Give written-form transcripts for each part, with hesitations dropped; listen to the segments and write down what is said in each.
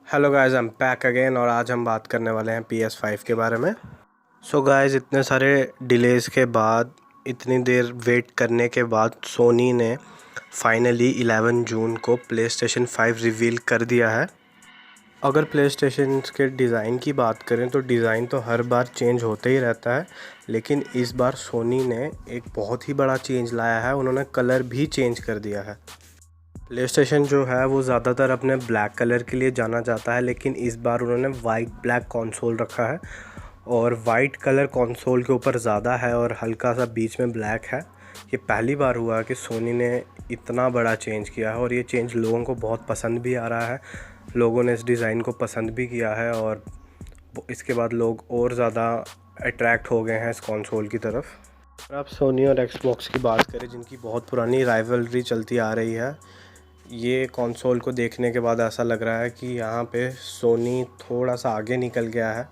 Hello guys, I am back again और आज हम बात करने वाले हैं PS5 के बारे में। सो गाइस, इतने सारे डिलेज़ के बाद, इतनी देर वेट करने के बाद सोनी ने फाइनली 11 जून को PlayStation 5 रिवील कर दिया है। अगर PlayStation के डिज़ाइन की बात करें तो डिज़ाइन तो हर बार चेंज होते ही रहता है, लेकिन इस बार सोनी ने एक बहुत ही बड़ा चेंज लाया है। उन्होंने कलर भी चेंज कर दिया है। प्लेस्टेशन जो है वो ज़्यादातर अपने ब्लैक कलर के लिए जाना जाता है, लेकिन इस बार उन्होंने वाइट ब्लैक कंसोल रखा है और वाइट कलर कंसोल के ऊपर ज़्यादा है और हल्का सा बीच में ब्लैक है। ये पहली बार हुआ है कि सोनी ने इतना बड़ा चेंज किया है और ये चेंज लोगों को बहुत पसंद भी आ रहा है। लोगों ने इस डिज़ाइन को पसंद भी किया है और इसके बाद लोग और ज़्यादा अट्रैक्ट हो गए हैं इस कंसोल की तरफ। अगर आप सोनी और एक्सबॉक्स की बात करें, जिनकी बहुत पुरानी राइवलरी चलती आ रही है, ये कंसोल को देखने के बाद ऐसा लग रहा है कि यहाँ पे सोनी थोड़ा सा आगे निकल गया है।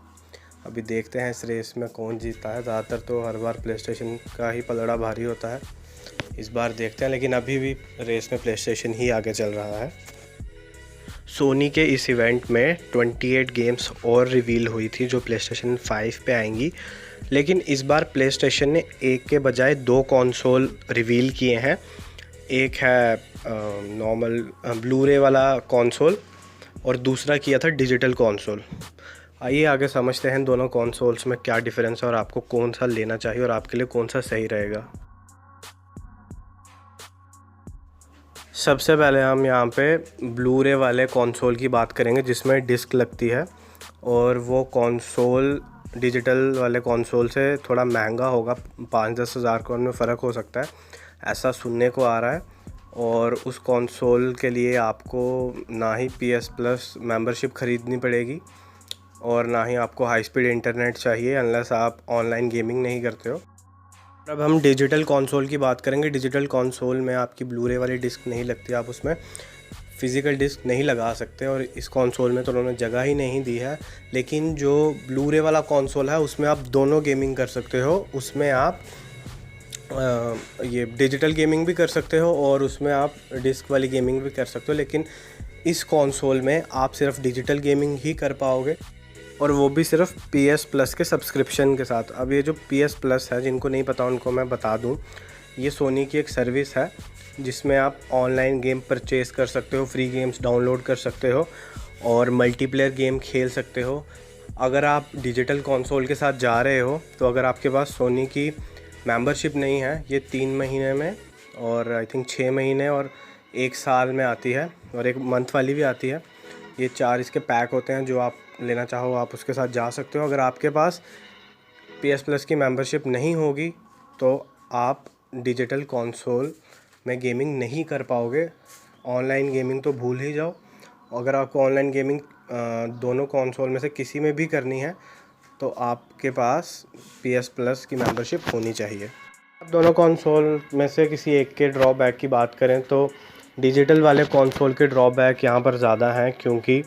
अभी देखते हैं इस रेस में कौन जीतता है। ज़्यादातर तो हर बार प्लेस्टेशन का ही पलड़ा भारी होता है, इस बार देखते हैं, लेकिन अभी भी रेस में प्लेस्टेशन ही आगे चल रहा है। सोनी के इस इवेंट में 28 गेम्स और रिवील हुई थी जो प्लेस्टेशन 5 पे आएंगी, लेकिन इस बार प्लेस्टेशन ने एक के बजाय दो कंसोल रिवील किए हैं। एक है नॉर्मल ब्लू रे वाला कंसोल और दूसरा किया था डिजिटल कंसोल। आइए आगे समझते हैं दोनों कंसोल्स में क्या डिफरेंस है और आपको कौन सा लेना चाहिए और आपके लिए कौन सा सही रहेगा। सबसे पहले हम यहाँ पे ब्लू रे वाले कंसोल की बात करेंगे जिसमें डिस्क लगती है, और वो कंसोल डिजिटल वाले कंसोल से थोड़ा महंगा होगा। 5-10 हज़ार का उनमें फ़र्क हो सकता है, ऐसा सुनने को आ रहा है। और उस कंसोल के लिए आपको ना ही PS प्लस मेंबरशिप ख़रीदनी पड़ेगी और ना ही आपको हाई स्पीड इंटरनेट चाहिए, अनलेस आप ऑनलाइन गेमिंग नहीं करते हो। अब हम डिजिटल कंसोल की बात करेंगे। डिजिटल कंसोल में आपकी ब्लू रे वाली डिस्क नहीं लगती, आप उसमें फ़िज़िकल डिस्क नहीं लगा सकते और इस कंसोल में तो उन्होंने जगह ही नहीं दी है। लेकिन जो ब्लू रे वाला कंसोल है उसमें आप दोनों गेमिंग कर सकते हो। उसमें आप ये डिजिटल गेमिंग भी कर सकते हो और उसमें आप डिस्क वाली गेमिंग भी कर सकते हो, लेकिन इस कंसोल में आप सिर्फ डिजिटल गेमिंग ही कर पाओगे और वो भी सिर्फ PS प्लस के सब्सक्रिप्शन के साथ। अब ये जो PS प्लस है, जिनको नहीं पता उनको मैं बता दूं, ये सोनी की एक सर्विस है जिसमें आप ऑनलाइन गेम परचेज़ कर सकते हो, फ्री गेम्स डाउनलोड कर सकते हो और मल्टीप्लेयर गेम खेल सकते हो। अगर आप डिजिटल कंसोल के साथ जा रहे हो तो अगर आपके पास सोनी की मेंबरशिप नहीं है, ये 3 महीने में और आई थिंक 6 महीने और 1 साल में आती है और 1 मंथ वाली भी आती है। ये 4 इसके पैक होते हैं, जो आप लेना चाहो आप उसके साथ जा सकते हो। अगर आपके पास PS प्लस की मेंबरशिप नहीं होगी तो आप डिजिटल कंसोल में गेमिंग नहीं कर पाओगे। ऑनलाइन गेमिंग तो भूल ही जाओ। अगर आपको ऑनलाइन गेमिंग दोनों कंसोल में से किसी में भी करनी है तो आपके पास PS प्लस की मेंबरशिप होनी चाहिए। अब दोनों कंसोल में से किसी एक के ड्रॉबैक की बात करें तो डिजिटल वाले कंसोल के ड्रॉबैक यहाँ पर ज़्यादा हैं, क्योंकि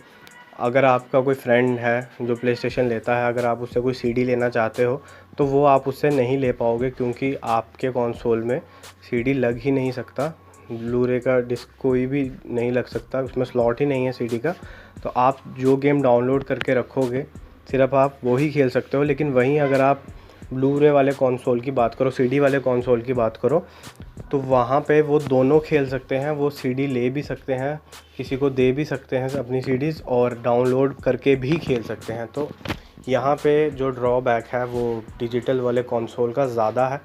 अगर आपका कोई फ्रेंड है जो प्लेस्टेशन लेता है, अगर आप उससे कोई CD लेना चाहते हो तो वो आप उससे नहीं ले पाओगे, क्योंकि आपके कंसोल में CD लग ही नहीं सकता। ब्लू रे का डिस्क कोई भी नहीं लग सकता, उसमें स्लॉट ही नहीं है CD का। तो आप जो गेम डाउनलोड करके रखोगे सिर्फ आप वो ही खेल सकते हो। लेकिन वहीं अगर आप ब्लू रे वाले कंसोल की बात करो, CD वाले कंसोल की बात करो, तो वहाँ पे वो दोनों खेल सकते हैं। वो CD ले भी सकते हैं, किसी को दे भी सकते हैं अपनी CDs, और डाउनलोड करके भी खेल सकते हैं। तो यहाँ पे जो ड्रॉबैक है वो डिजिटल वाले कंसोल का ज़्यादा है।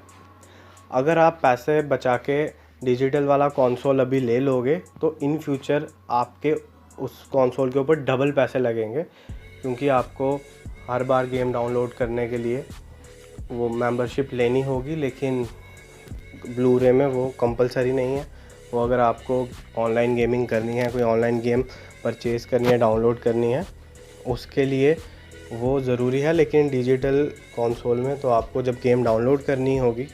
अगर आप पैसे बचा के डिजिटल वाला कंसोल अभी ले लोगे तो इन फ्यूचर आपके उस कंसोल के ऊपर डबल पैसे लगेंगे, क्योंकि आपको हर बार गेम डाउनलोड करने के लिए वो मेंबरशिप लेनी होगी। लेकिन ब्लू रे में वो कंपलसरी नहीं है। वो अगर आपको ऑनलाइन गेमिंग करनी है, कोई ऑनलाइन गेम परचेज़ करनी है, डाउनलोड करनी है, उसके लिए वो ज़रूरी है। लेकिन डिजिटल कंसोल में तो आपको जब गेम डाउनलोड करनी होगी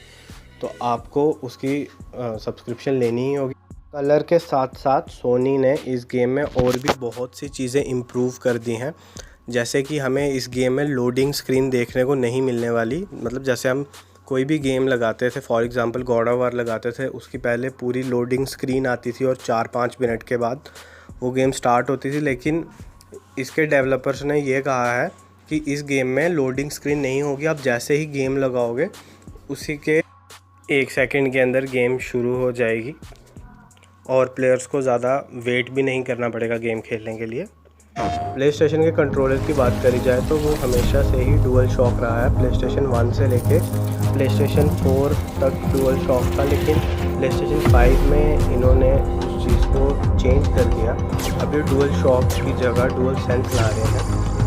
तो आपको उसकी सब्सक्रिप्शन लेनी ही होगी। कलर के साथ साथ सोनी ने इस गेम में और भी बहुत सी चीज़ें इम्प्रूव कर दी हैं, जैसे कि हमें इस गेम में लोडिंग स्क्रीन देखने को नहीं मिलने वाली। मतलब जैसे हम कोई भी गेम लगाते थे, for example God of war लगाते थे, उसकी पहले पूरी लोडिंग स्क्रीन आती थी और 4-5 मिनट के बाद वो गेम स्टार्ट होती थी। लेकिन इसके डेवलपर्स ने ये कहा है कि इस गेम में लोडिंग स्क्रीन नहीं होगी। आप जैसे ही गेम लगाओगे उसी के 1 सेकंड के अंदर गेम शुरू हो जाएगी और प्लेयर्स को ज़्यादा वेट भी नहीं करना पड़ेगा गेम खेलने के लिए। प्ले स्टेशन के कंट्रोलर की बात करी जाए तो वो हमेशा से ही डुअल शॉक रहा है। प्ले स्टेशन 1 से लेके प्ले स्टेशन 4 तक डुअल शॉक था, लेकिन प्ले स्टेशन 5 में इन्होंने उस चीज़ को चेंज कर दिया। अब ये डुअल शॉक की जगह डुअल सेंस ला रहे हैं।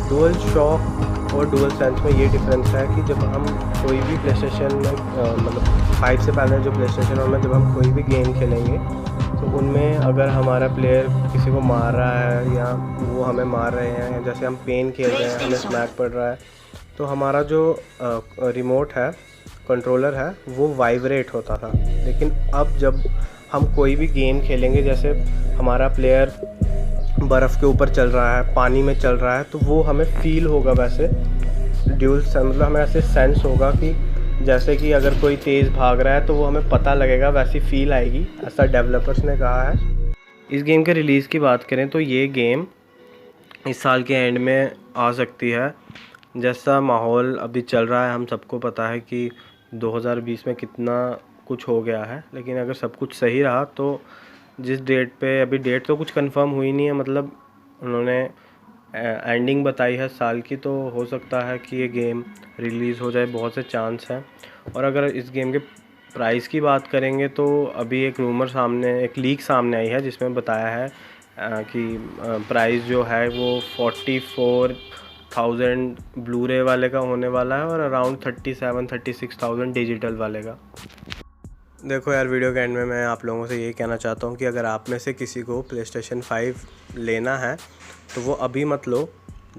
डुअल शॉक और डुअल सेंस में ये डिफरेंस है कि जब हम कोई भी प्ले स्टेशन में मतलब 5 से पहले जो प्ले स्टेशन में जब हम कोई भी गेम खेलेंगे तो उनमें अगर हमारा प्लेयर किसी को मार रहा है या वो हमें मार रहे हैं, जैसे हम पेन खेल रहे हैं, हमें स्मैक पड़ रहा है, तो हमारा जो रिमोट है, कंट्रोलर है, वो वाइब्रेट होता था। लेकिन अब जब हम कोई भी गेम खेलेंगे, जैसे हमारा प्लेयर बर्फ़ के ऊपर चल रहा है, पानी में चल रहा है, तो वो हमें फील होगा वैसे ड्यूल मतलब हमें ऐसे सेंस होगा कि जैसे कि अगर कोई तेज़ भाग रहा है तो वो हमें पता लगेगा, वैसी फ़ील आएगी, ऐसा डेवलपर्स ने कहा है। इस गेम के रिलीज़ की बात करें तो ये गेम इस साल के एंड में आ सकती है। जैसा माहौल अभी चल रहा है, हम सबको पता है कि 2020 में कितना कुछ हो गया है, लेकिन अगर सब कुछ सही रहा तो जिस डेट पे, अभी डेट तो कुछ कंफर्म हुई नहीं है, मतलब उन्होंने एंडिंग बताई है साल की, तो हो सकता है कि ये गेम रिलीज़ हो जाए, बहुत से चांस हैं। और अगर इस गेम के प्राइस की बात करेंगे तो अभी एक लीक सामने आई है जिसमें बताया है कि प्राइस जो है वो 44,000 ब्लू-रे वाले का होने वाला है और अराउंड 37-36,000 डिजिटल वाले का। देखो यार, वीडियो के एंड में मैं आप लोगों से यही कहना चाहता हूँ कि अगर आप में से किसी को प्ले स्टेशन 5 लेना है तो वो अभी मत लो।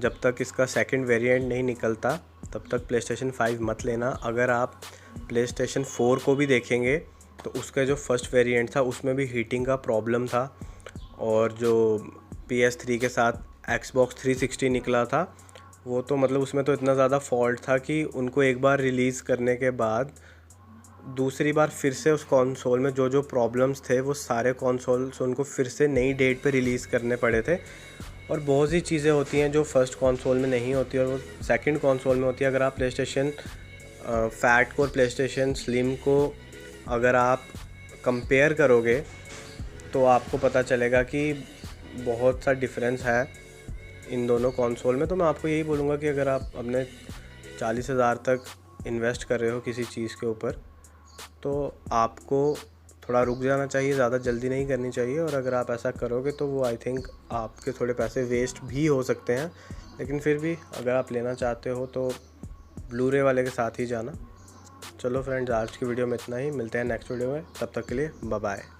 जब तक इसका सेकंड वेरिएंट नहीं निकलता तब तक प्ले स्टेशन 5 मत लेना। अगर आप प्ले स्टेशन 4 को भी देखेंगे तो उसका जो फर्स्ट वेरिएंट था उसमें भी हीटिंग का प्रॉब्लम था, और जो PS3 के साथ Xbox 360 निकला था वो तो मतलब उसमें तो इतना ज़्यादा फॉल्ट था कि उनको एक बार रिलीज़ करने के बाद दूसरी बार फिर से उस कंसोल में जो जो प्रॉब्लम्स थे वो सारे कंसोल्स उनको फिर से नई डेट पे रिलीज़ करने पड़े थे। और बहुत सी चीज़ें होती हैं जो फर्स्ट कंसोल में नहीं होती और वो सेकंड कंसोल में होती है। अगर आप प्ले स्टेशन फैट को और प्ले स्टेशन स्लिम को अगर आप कंपेयर करोगे तो आपको पता चलेगा कि बहुत सा डिफरेंस है इन दोनों कंसोल में। तो मैं आपको यही बोलूँगा कि अगर आप अपने 40,000 तक इन्वेस्ट कर रहे हो किसी चीज़ के ऊपर तो आपको थोड़ा रुक जाना चाहिए, ज़्यादा जल्दी नहीं करनी चाहिए। और अगर आप ऐसा करोगे तो वो आई थिंक आपके थोड़े पैसे वेस्ट भी हो सकते हैं, लेकिन फिर भी अगर आप लेना चाहते हो तो ब्लू-रे वाले के साथ ही जाना। चलो फ्रेंड्स, आज की वीडियो में इतना ही, मिलते हैं नेक्स्ट वीडियो में, तब तक के लिए बाय बाय।